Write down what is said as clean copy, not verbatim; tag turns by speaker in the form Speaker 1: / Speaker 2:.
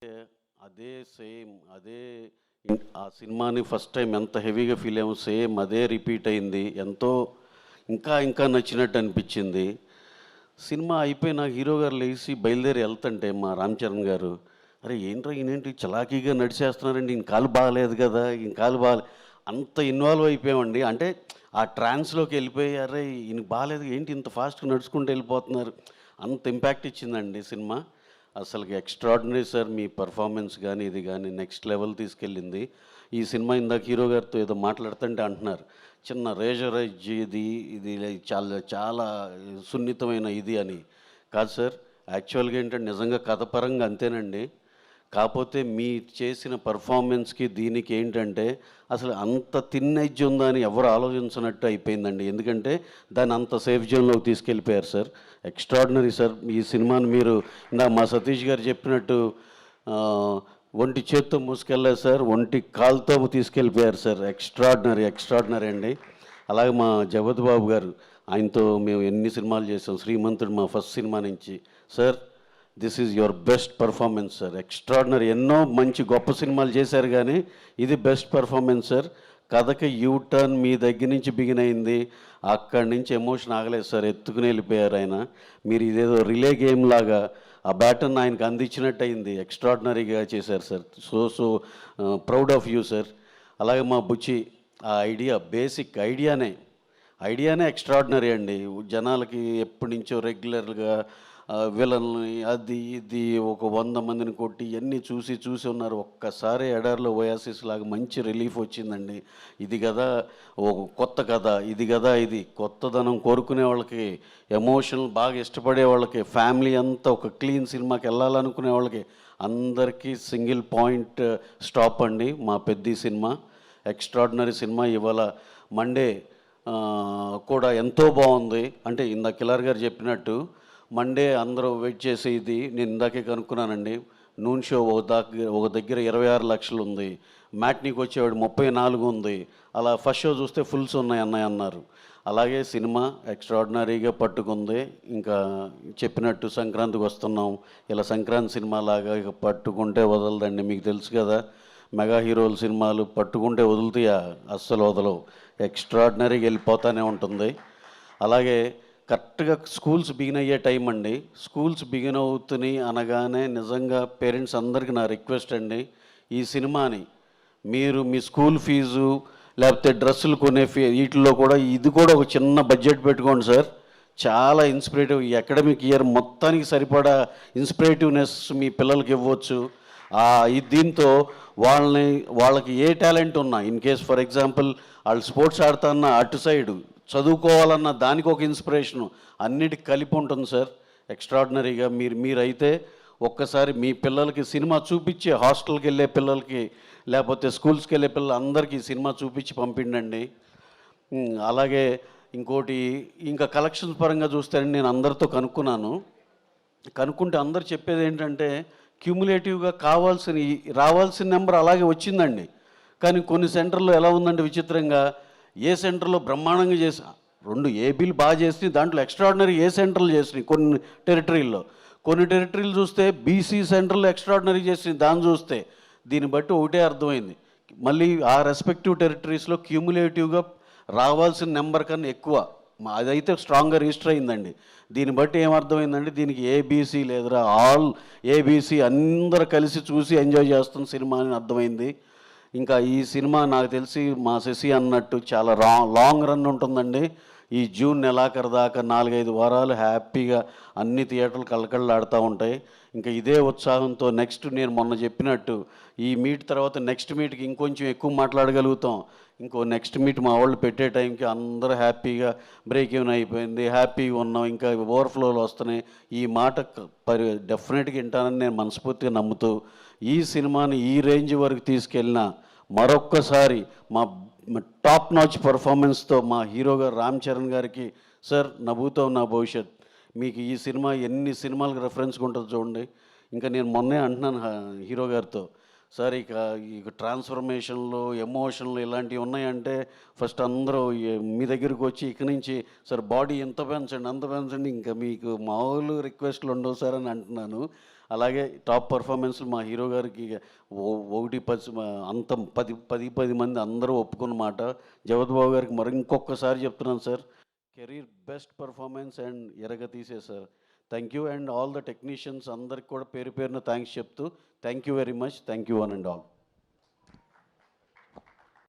Speaker 1: అదే సేమ్ అదే ఆ సినిమాని ఫస్ట్ టైం ఎంత హెవీగా ఫీల్ అయ్యాము సేమ్ అదే రిపీట్ అయింది. ఎంతో ఇంకా ఇంకా నచ్చినట్టు అనిపించింది. సినిమా అయిపోయి నాకు హీరో గారు లేచి బయలుదేరి వెళ్తుంటే మా రామ్ చరణ్ గారు, అరే ఏంట్రా ఈయనేంటి చలాకీగా నడిచేస్తున్నారండి, ఈయన కాలు బాగలేదు కదా, ఈయన కాలు బాగా అంత ఇన్వాల్వ్ అయిపోయామండి. అంటే ఆ ట్రాన్స్లోకి వెళ్ళిపోయి, అరే ఈయన బాగాలేదు ఏంటి ఇంత ఫాస్ట్గా నడుచుకుంటూ వెళ్ళిపోతున్నారు, అంత ఇంపాక్ట్ ఇచ్చిందండి సినిమా. అసలుకి ఎక్స్ట్రాడినరీ సార్, మీ పర్ఫార్మెన్స్ కానీ ఇది కానీ నెక్స్ట్ లెవెల్ తీసుకెళ్ళింది. ఈ సినిమా ఇందాక హీరో గారితో ఏదో మాట్లాడుతుంటే అంటున్నారు, చిన్న రేజరైజ్ ఇది ఇది చాలా చాలా సున్నితమైన ఇది అని. కాదు సార్, యాక్చువల్గా ఏంటంటే నిజంగా కథ పరంగా అంతేనండి. కాకపోతే మీ చేసిన పర్ఫార్మెన్స్కి దీనికి ఏంటంటే అసలు అంత థిన్ ఎడ్జ్ ఉందా అని ఎవరు ఆలోచించినట్టు అయిపోయిందండి. ఎందుకంటే దాన్ని అంత సేఫ్ జోన్లోకి తీసుకెళ్ళిపోయారు సార్. Extraordinary sir. ఈ సినిమాని మీరు ఇందా మా సతీష్ గారు చెప్పినట్టు ఒంటి చేత్తో మూసుకెళ్ళారు సార్, ఒంటి కాలుతో తీసుకెళ్ళిపోయారు సార్. ఎక్స్ట్రాడినరీ ఎక్స్ట్రాడినరీ అండి. అలాగే మా జగత్ బాబు గారు, ఆయనతో మేము ఎన్ని సినిమాలు చేసాం. శ్రీమంతుడు మా ఫస్ట్ సినిమా నుంచి. Sir this is your best performance sir. Extraordinary. ఎన్నో మంచి గొప్ప సినిమాలు చేశారు కానీ ఇది బెస్ట్ పర్ఫార్మెన్స్ సార్. కథకి యూ టర్న్ మీ దగ్గర నుంచి బిగిన్ అయింది, అక్కడి నుంచి ఎమోషన్ ఆగలేదు సార్, ఎత్తుకుని వెళ్ళిపోయారు ఆయన. మీరు ఇదేదో రిలే గేమ్ లాగా ఆ బ్యాటన్ ఆయనకు అందించినట్టు అయింది. ఎక్స్ట్రాడినరీగా చేశారు sir. So proud of you sir. అలాగే మా బుచ్చి, ఆ ఐడియా బేసిక్ ఐడియానే ఎక్స్ట్రాడినరీ అండి. జనాలకి ఎప్పటి నుంచో రెగ్యులర్గా విలన్ని అది ఇది ఒక 100 మందిని కొట్టి ఇవన్నీ చూసి ఉన్నారు. ఒక్కసారి ఎడారిలో ఓయాసిస్ లాగా మంచి రిలీఫ్ వచ్చిందండి. ఇది కదా ఒక కొత్త కథ, ఇది కదా ఇది కొత్తదనం కోరుకునే వాళ్ళకి, ఎమోషనల్ బాగా ఇష్టపడే వాళ్ళకి, ఫ్యామిలీ అంతా ఒక క్లీన్ సినిమాకి వెళ్ళాలనుకునే వాళ్ళకి అందరికీ సింగిల్ పాయింట్ స్టాప్ అండి మా పెద్ద సినిమా. Extraordinary cinema. ఇవాళ మండే కూడా ఎంతో బాగుంది. అంటే ఇందాక కిలార్ గారు చెప్పినట్టు మండే అందరూ వెయిట్ చేసి, ఇది నేను ఇందాకే కనుక్కున్నానండి, నూన్ షో ఒక దగ్గర 26 లక్షలు ఉంది, మ్యాట్నీకి వచ్చేవాడు 34 ఉంది, అలా ఫస్ట్ షో చూస్తే ఫుల్స్ ఉన్నాయి అన్నారు. అలాగే సినిమా ఎక్స్ట్రాడినరీగా పట్టుకుంది. ఇంకా చెప్పినట్టు సంక్రాంతికి వస్తున్నాం, ఇలా సంక్రాంతి సినిమా లాగా ఇక పట్టుకుంటే వదలదండి. మీకు తెలుసు కదా, మెగా హీరోల సినిమాలు పట్టుకుంటే వదులుతాయా, అస్సలు వదలవు. ఎక్స్ట్రాడినరీగా వెళ్ళిపోతూనే ఉంటుంది. అలాగే కరెక్ట్గా స్కూల్స్ బిగిన్ అయ్యే టైం అండి. స్కూల్స్ బిగిన్ అవుతున్నాయి అనగానే నిజంగా పేరెంట్స్ అందరికీ నా రిక్వెస్ట్ అండి, ఈ సినిమాని మీరు మీ స్కూల్ ఫీజు లేకపోతే డ్రెస్సులు కొనే వీటిల్లో కూడా ఇది కూడా ఒక చిన్న బడ్జెట్ పెట్టుకోండి సార్. చాలా ఇన్స్పిరేటివ్, ఈ అకాడమిక్ ఇయర్ మొత్తానికి సరిపడా ఇన్స్పిరేటివ్నెస్ మీ పిల్లలకి ఇవ్వచ్చు. దీంతో వాళ్ళకి ఏ టాలెంట్ ఉన్నా, ఇన్ కేస్ ఫర్ ఎగ్జాంపుల్ వాళ్ళు స్పోర్ట్స్ ఆడుతున్న అటు సైడు చదువుకోవాలన్న దానికి ఒక ఇన్స్పిరేషను అన్నిటికి కలిపి ఉంటుంది సార్. ఎక్స్ట్రాడినరీగా మీరైతే ఒక్కసారి మీ పిల్లలకి సినిమా చూపించి, హాస్టల్కి వెళ్ళే పిల్లలకి లేకపోతే స్కూల్స్కి వెళ్ళే పిల్లలు అందరికీ సినిమా చూపించి పంపిండండి. అలాగే ఇంకోటి, ఇంకా కలెక్షన్స్ పరంగా చూస్తే నేను అందరితో కనుక్కుంటే అందరు చెప్పేది ఏంటంటే క్యూములేటివ్గా రావాల్సిన నెంబర్ అలాగే వచ్చిందండి. కానీ కొన్ని సెంటర్లో ఎలా ఉందంటే విచిత్రంగా, ఏ సెంటర్లో బ్రహ్మాండంగా చేసి 2 ఏబీలు బాగా చేసినాయి, దాంట్లో ఎక్స్ట్రాడినరీ ఏ సెంటర్లు చేసినాయి కొన్ని టెరిటరీలు చూస్తే బీసీ సెంటర్లు ఎక్స్ట్రాడినరీ చేసినాయి. దాన్ని చూస్తే దీన్ని బట్టి ఒకటే అర్థమైంది, మళ్ళీ ఆ రెస్పెక్టివ్ టెరిటరీస్లో క్యూములేటివ్గా రావాల్సిన నెంబర్ కన్నా ఎక్కువ అదైతే స్ట్రాంగ్గా రిజిస్టర్ అయిందండి. దీన్ని బట్టి ఏమర్థమైందంటే దీనికి ఏబీసీ లేదురా, ఆల్ ఏబీసీ అందరూ కలిసి చూసి ఎంజాయ్ చేస్తున్న సినిమా అని అర్థమైంది. ఇంకా ఈ సినిమా నాకు తెలిసి మా శశి అన్నట్టు చాలా లాంగ్ రన్ ఉంటుందండి. ఈ జూన్ నెలాఖరు దాకా 4-5 వారాలు హ్యాపీగా అన్ని థియేటర్లు కళ్ళకళ్ళాడుతూ ఉంటాయి. ఇంకా ఇదే ఉత్సాహంతో నెక్స్ట్ నేను మొన్న చెప్పినట్టు ఈ మీట్ తర్వాత నెక్స్ట్ మీట్కి ఇంకొంచెం ఎక్కువ మాట్లాడగలుగుతాం. ఇంకో నెక్స్ట్ మీట్ మా వాళ్ళు పెట్టే టైంకి అందరూ హ్యాపీగా బ్రేక్ ఈవెన్ అయిపోయింది, హ్యాపీగా ఉన్నాం, ఇంకా ఓవర్ఫ్లోలు వస్తున్నాయి. ఈ మాట డెఫినెట్గా వింటానని నేను మనస్ఫూర్తిగా నమ్ముతూ ఈ సినిమాని ఈ రేంజ్ వరకు తీసుకెళ్ళిన మరొక్కసారి మా టాప్ నాచ్ పర్ఫార్మెన్స్తో మా హీరో గారు రామ్ చరణ్ గారికి, సార్ నా భూతం నా భవిష్యత్, మీకు ఈ సినిమా ఎన్ని సినిమాలకు రెఫరెన్స్గా ఉంటుందో చూడండి. ఇంకా నేను మొన్నే అంటున్నాను హీరో గారితో, సార్ ఇక ట్రాన్స్ఫర్మేషన్లు ఎమోషన్లు ఇలాంటివి ఉన్నాయంటే ఫస్ట్ అందరూ మీ దగ్గరికి వచ్చి ఇక నుంచి సార్ బాడీ ఎంత పెంచండి అంత పెంచండి, ఇంకా మీకు మామూలు రిక్వెస్ట్లు ఉండవు సార్ అని అంటున్నాను. అలాగే టాప్ పర్ఫార్మెన్స్లు మా హీరో గారికి ఒకటి పది అంత 10 మంది అందరూ ఒప్పుకున్న మాట. జగత్ బాబు గారికి మరి ఇంకొకసారి చెప్తున్నాను sir, career best performance and ఎరగతీసే sir. Thank you. And all the technicians అందరికి కూడా పేరు పేరున థ్యాంక్స్ చెప్తూ thank you very much. Thank you one and all.